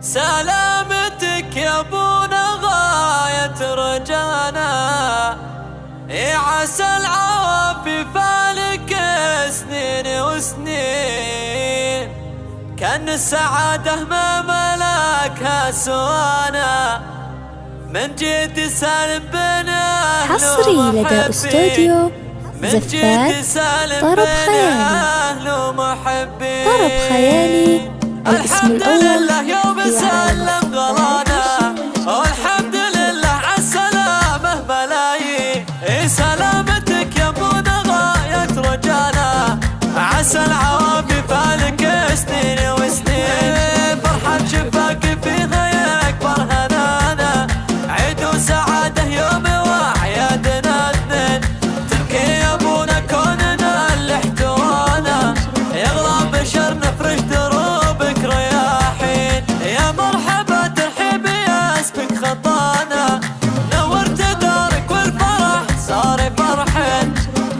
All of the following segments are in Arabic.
سلامتك يا ابونا غاية رجانا، عسى العوافي فالك سنين وسنين، كأن السعادة ما ملكها سوانا، من جد سالم بين أهل حصري لدى استوديو زفات طرب خيالي. طرب خيالي الاسم الأول يوم سلم غلانا، والحمد لله عالسلامة ملايين. سلامتك يا ابونا غاية رجانا، عسى العوافي فالك سنين وسنين، فرحة شفاك فيها يا أكبر هنانا، عيد وسعادة يوم وأعيادنا اثنين، تركي يا ابونا كوننا اللي احتوانا، يغلى بشر نفرش دروبك رياحين، يا مرحبا ترحيب يا اسمك خطانا، نورت دارك والفرح صار فرحين،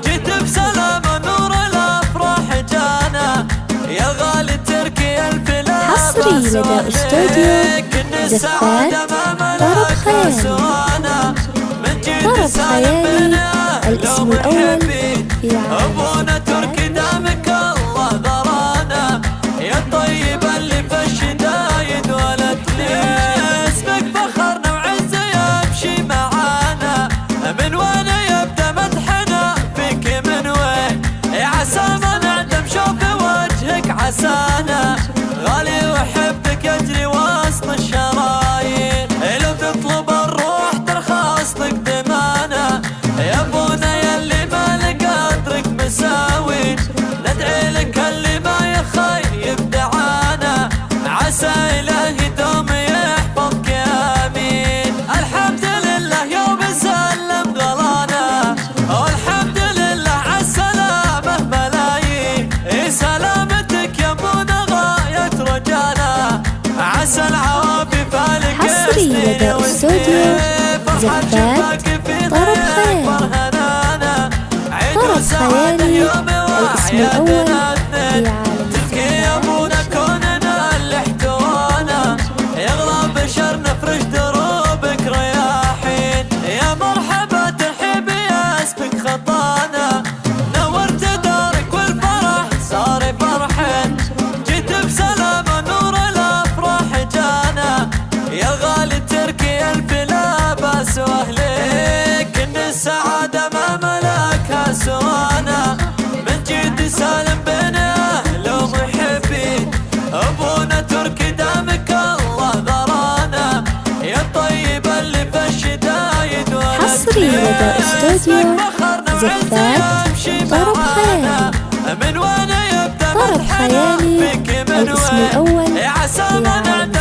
جيت بسلام نور الافراح جانا، يا غالي تركي الفلا حصري لدى استوديو زفات طرب خيالي. طرب خيالي الاسم الأول في ابونا تركي دامك الله ضرانا، يا طيب اللي في الشدايد ولدني، اسمك فخرنا وعز يمشي معانا، من وين يبدا مدحنا فيك من وين، عسى ما نعدم شوف وجهك عسانا، غالي وحبك يجري وسط الشرايين، لو تطلب الروح ترخص لك دمانا، يا ابونا يلي ما لقدرك مساوي، ندعي لك اللي ما يخير يبدعانا، عسى إلهي دوم يحفظك آمين. الحمد لله يوم سلم غلانا، والحمد لله عالسلامة ملايين. سلامتك يا ابونا غاية رجانا، عسى العوافي فالك حصري لدى استوديو زفات طرب خيالي. طرب خيالي الاسم الأول في عالم تركي يا ابونا كوننا اللي احتوانا، يغلى بشر نفرش دروبك رياحين، يا مرحبا ترحيب يا اسمك خطانا، نورت دارك والفرح صار فرحين، جيت بسلام نور الافراح جانا، يا غالي تركي الفلا باس واهلك، ان السعادة ما ملكها سوانا، من جد سالم بين اهل ومحبين، ابونا تركي دامك الله ضرانا، يا طيب اللي في الشدايد ولدني، حصري لدى استوديو زفات طرب خيالي. من وين يبدا طرب خيالي فيك من الاسم وين، الأول عسى في ما عالم